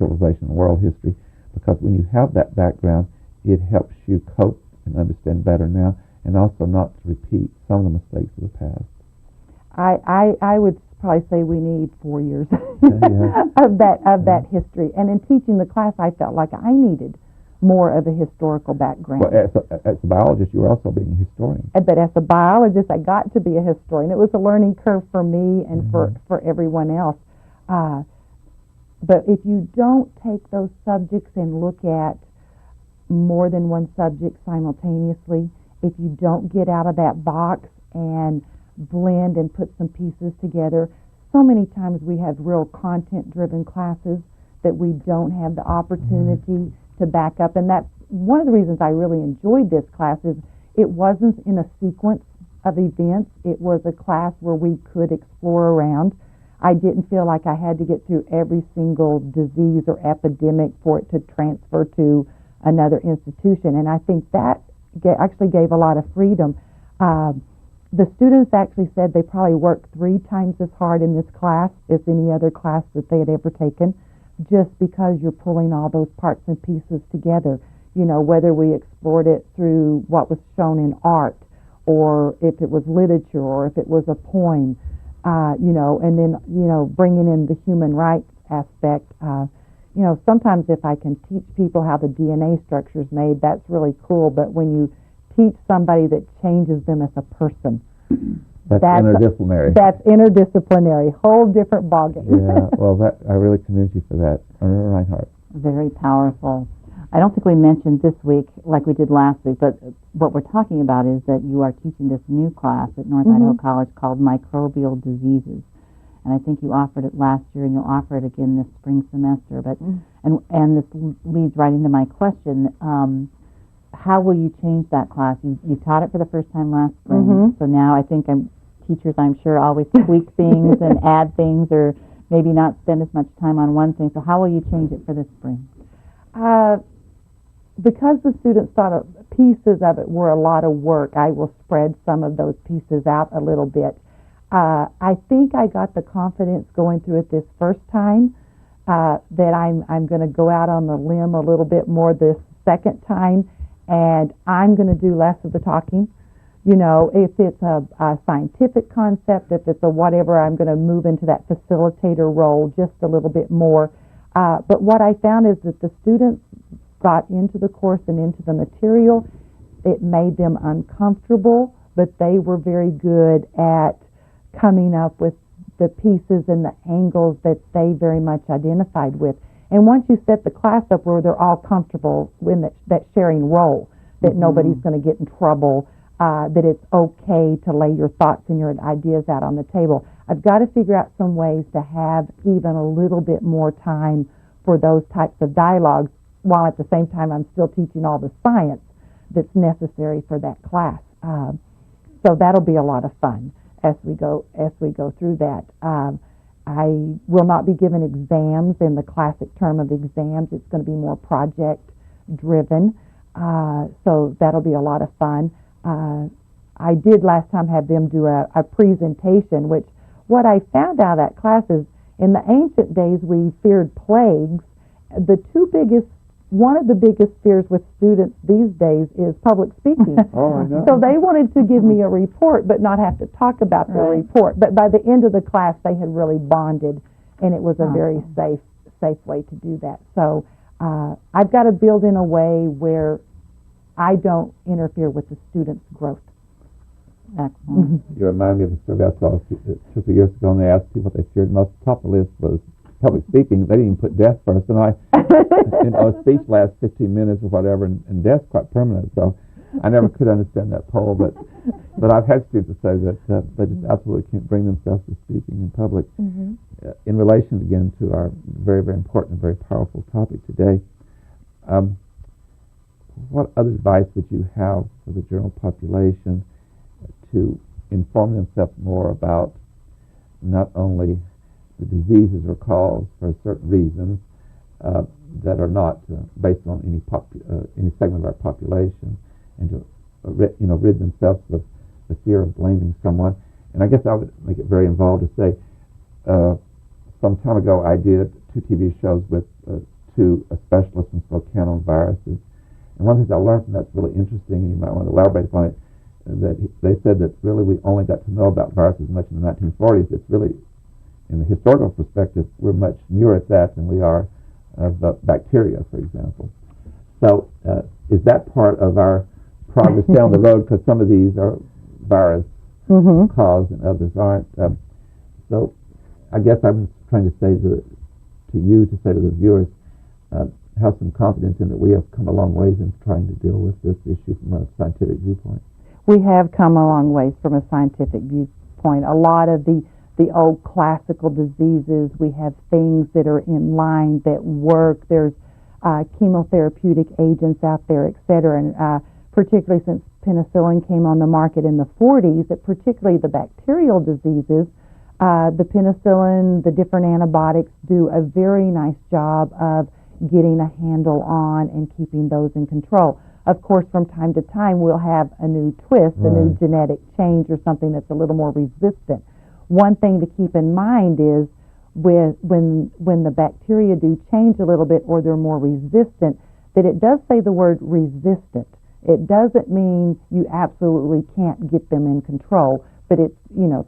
civilization and world history, because when you have that background, it helps you cope and understand better now, and also not to repeat some of the mistakes of the past. I would probably say we need 4 years Yeah. of that history. And in teaching the class, I felt like I needed more of a historical background. Well, as a biologist, you were also being a historian. But as a biologist, I got to be a historian. It was a learning curve for me and for everyone else. But if you don't take those subjects and look at more than one subject simultaneously, if you don't get out of that box and blend and put some pieces together, so many times we have real content-driven classes that we don't have the opportunity to back up. And that's one of the reasons I really enjoyed this class is it wasn't in a sequence of events. It was a class where we could explore around. I didn't feel like I had to get through every single disease or epidemic for it to transfer to another institution. And I think that actually gave a lot of freedom. The students actually said they probably worked 3 times as hard in this class as any other class that they had ever taken, just because you're pulling all those parts and pieces together. You know, whether we explored it through what was shown in art, or if it was literature, or if it was a poem, you know, and then, you know, bringing in the human rights aspect. You know, sometimes if I can teach people how the DNA structure is made, that's really cool, but when you teach somebody that changes them as a person, that's interdisciplinary. That's interdisciplinary, whole different ballgame. Yeah, well, I really commend you for that, Reinhardt. Very powerful. I don't think we mentioned this week like we did last week, but what we're talking about is that you are teaching this new class at North Idaho College called Microbial Diseases. And I think you offered it last year, and you'll offer it again this spring semester. But and this leads right into my question. How will you change that class? You taught it for the first time last spring, so now I think teachers, I'm sure, always tweak things and add things, or maybe not spend as much time on one thing. So how will you change it for this spring? Because the students thought pieces of it were a lot of work, I will spread some of those pieces out a little bit. I think I got the confidence going through it this first time that I'm going to go out on the limb a little bit more this second time, and I'm going to do less of the talking. You know, if it's a scientific concept, if it's a whatever, I'm going to move into that facilitator role just a little bit more. But what I found is that the students got into the course and into the material. It made them uncomfortable, but they were very good at coming up with the pieces and the angles that they very much identified with. And once you set the class up where they're all comfortable in that sharing role, that nobody's going to get in trouble, that it's okay to lay your thoughts and your ideas out on the table, I've got to figure out some ways to have even a little bit more time for those types of dialogues, while at the same time I'm still teaching all the science that's necessary for that class. So that'll be a lot of fun as we go through that. I will not be given exams in the classic term of exams. It's going to be more project driven. So that'll be a lot of fun. I did last time have them do a presentation, which what I found out of that class is in the ancient days we feared plagues. One of the biggest fears with students these days is public speaking. Oh, I know. So they wanted to give me a report but not have to talk about the report. But by the end of the class, they had really bonded, and it was a very safe way to do that. So I've got to build in a way where I don't interfere with the students' growth. Excellent. You remind me of a survey I saw 2 or 3 years ago, and they asked people what they feared most. Top of the list was public speaking. They didn't even put death first, and a speech lasts 15 minutes or whatever, and death's quite permanent. So I never could understand that poll, but I've had students say that they just absolutely can't bring themselves to speaking in public. In relation again to our very, very important and very powerful topic today, what other advice would you have for the general population to inform themselves more about not only the diseases or cause for certain reasons that are not based on any segment of our population, and to rid themselves of the fear of blaming someone? And I guess I would make it very involved to say, some time ago I did 2 TV shows with to a specialist in Spokane on viruses. And one of the things I learned from that's really interesting, and you might want to elaborate upon it, they said that really we only got to know about viruses much in the 1940s. It's really, in the historical perspective, we're much newer at that than we are of bacteria, for example. So is that part of our progress down the road? Because some of these are virus caused and others aren't. So I guess I'm trying to say to the viewers, have some confidence in that we have come a long ways in trying to deal with this issue from a scientific viewpoint. We have come a long ways from a scientific viewpoint. A lot of the old classical diseases, we have things that are in line that work. There's chemotherapeutic agents out there, et cetera, and particularly since penicillin came on the market in the 40s, that particularly the bacterial diseases, the penicillin, the different antibiotics do a very nice job of getting a handle on and keeping those in control. Of course, from time to time, we'll have a new twist, a new genetic change or something that's a little more resistant. One thing to keep in mind is when the bacteria do change a little bit or they're more resistant, that it does say the word resistant. It doesn't mean you absolutely can't get them in control, but it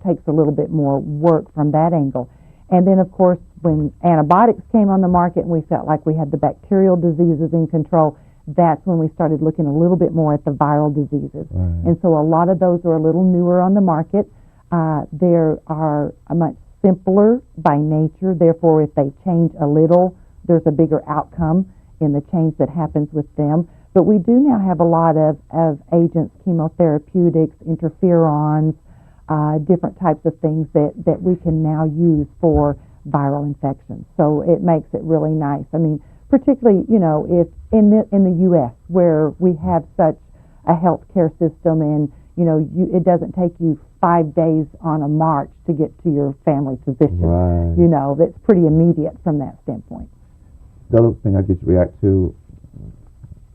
takes a little bit more work from that angle. And then, of course, when antibiotics came on the market and we felt like we had the bacterial diseases in control, that's when we started looking a little bit more at the viral diseases. And so a lot of those are a little newer on the market. They are much simpler by nature. Therefore, if they change a little, there's a bigger outcome in the change that happens with them. But we do now have a lot of agents, chemotherapeutics, interferons, different types of things that we can now use for viral infections. So it makes it really nice. I mean, particularly, if in the U.S. where we have such a healthcare system and, it doesn't take you 5 days on a march to get to your family physician. Right. That's pretty immediate from that standpoint. The other thing I get to react to,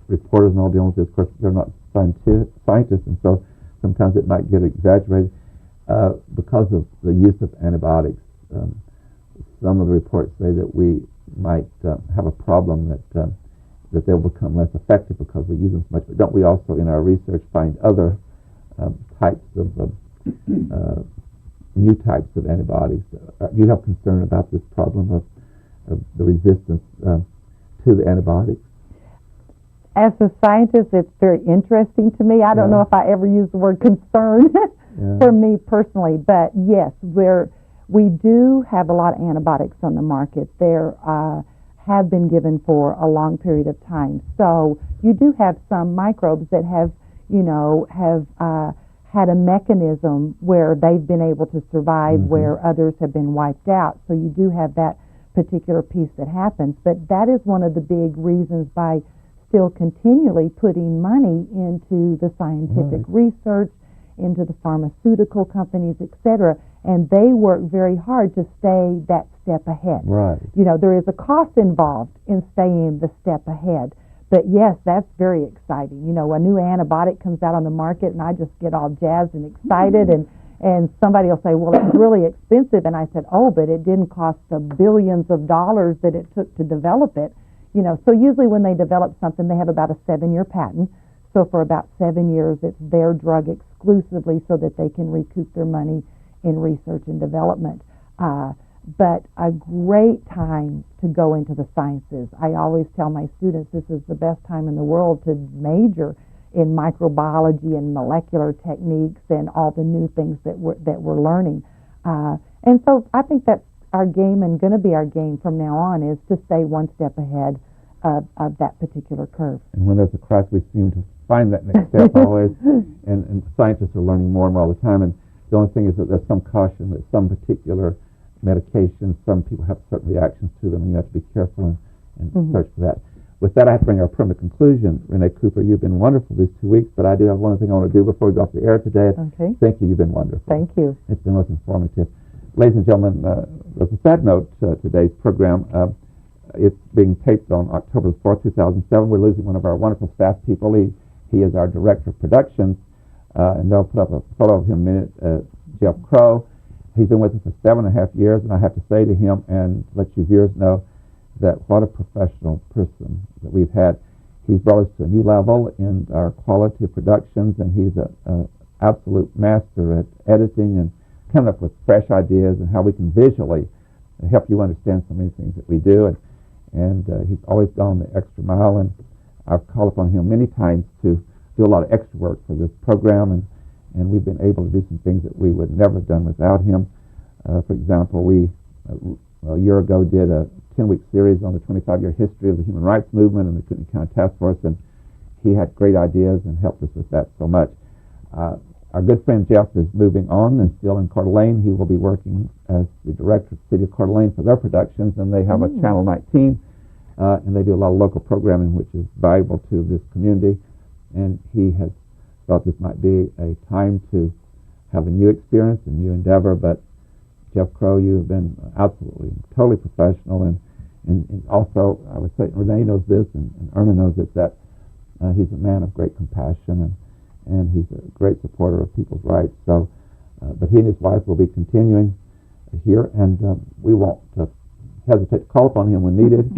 reporters and all dealing with this, of course, they're not scientists, and so sometimes it might get exaggerated. Because of the use of antibiotics, some of the reports say that we might have a problem that they'll become less effective because we use them so much. But don't we also, in our research, find other types of new types of antibiotics? Do you have concern about this problem of the resistance to the antibiotics? As a scientist, it's very interesting to me. I don't know if I ever use the word concern for me personally, but yes, we do have a lot of antibiotics on the market. There have been given for a long period of time. So you do have some microbes that have had a mechanism where they've been able to survive where others have been wiped out. So you do have that particular piece that happens. But that is one of the big reasons by still continually putting money into the scientific research, into the pharmaceutical companies, etc., and they work very hard to stay that step ahead. Right. There is a cost involved in staying the step ahead. But yes, that's very exciting. A new antibiotic comes out on the market and I just get all jazzed and excited and somebody will say, well, it's really expensive. And I said, oh, but it didn't cost the billions of dollars that it took to develop it. So usually when they develop something, they have about a 7-year patent. So for about 7 years, it's their drug exclusively so that they can recoup their money in research and development. But a great time to go into the sciences. I always tell my students this is the best time in the world to major in microbiology and molecular techniques and all the new things that we're learning. And so I think that's our game and going to be our game from now on, is to stay one step ahead of that particular curve. And when there's a crack, we seem to find that next step always, and scientists are learning more and more all the time. And the only thing is that there's some caution that some particular medications, some people have certain reactions to them, and you have to be careful and search for that. With that, I have to bring our program to conclusion. Renee Cooper, you've been wonderful these 2 weeks, but I do have one thing I want to do before we go off the air today. Okay. Thank you. You've been wonderful. Thank you. It's been most informative. Ladies and gentlemen, there's a sad note to today's program. It's being taped on October 4th, 2007. We're losing one of our wonderful staff people. He is our director of productions, and they'll put up a photo of him in it, Jeff Crow. He's been with us for 7.5 years, and I have to say to him and let you viewers know that what a professional person that we've had. He's brought us to a new level in our quality of productions, and he's an absolute master at editing and coming up with fresh ideas and how we can visually help you understand so many things that we do. And he's always gone the extra mile, and I've called upon him many times to do a lot of extra work for this program, and we've been able to do some things that we would never have done without him. For example, we a year ago did a 10-week series on the 25-year history of the human rights movement and the Kootenai County Task Force, and he had great ideas and helped us with that so much. Our good friend Jeff is moving on and still in Coeur d'Alene. He will be working as the director of the City of Coeur d'Alene for their productions, and they have a Channel 19, and they do a lot of local programming, which is valuable to this community. And he has thought this might be a time to have a new experience, a new endeavor. But Jeff Crow, you have been absolutely, totally professional, and also, I would say, Renee knows this, and Erna knows it, that he's a man of great compassion, and he's a great supporter of people's rights. So, but he and his wife will be continuing here, and we won't hesitate to call upon him when needed.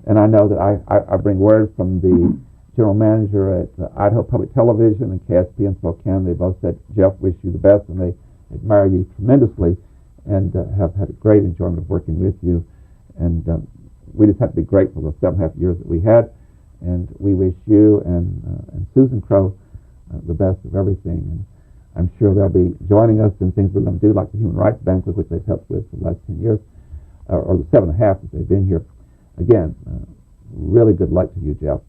And I know that I bring word from the general manager at Idaho Public Television and KSP in Spokane. They both said, Jeff, wish you the best, and they admire you tremendously and have had a great enjoyment of working with you. And we just have to be grateful for the 7.5 years that we had, and we wish you and Susan Crow the best of everything. And I'm sure they'll be joining us in things we're going to do, like the Human Rights Banquet, which they've helped with for the last 10 years, or the 7.5 that they've been here. Again, really good luck to you, Jeff.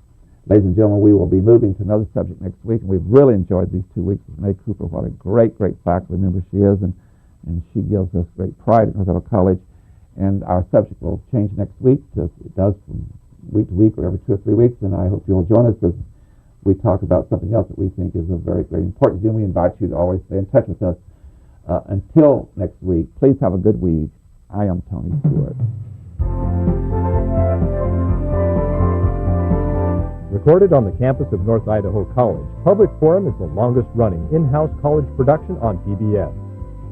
Ladies and gentlemen, we will be moving to another subject next week, and we've really enjoyed these 2 weeks with Renee Cooper. What a great, great faculty member she is, and she gives us great pride at North Idaho College. And our subject will change next week, as it does from week to week or every 2 or 3 weeks, and I hope you'll join us as we talk about something else that we think is of very great importance. And we invite you to always stay in touch with us. Until next week, please have a good week. I am Tony Stewart. Recorded on the campus of North Idaho College, Public Forum is the longest-running in-house college production on PBS.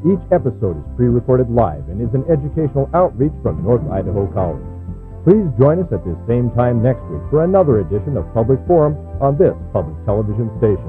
Each episode is pre-recorded live and is an educational outreach from North Idaho College. Please join us at this same time next week for another edition of Public Forum on this public television station.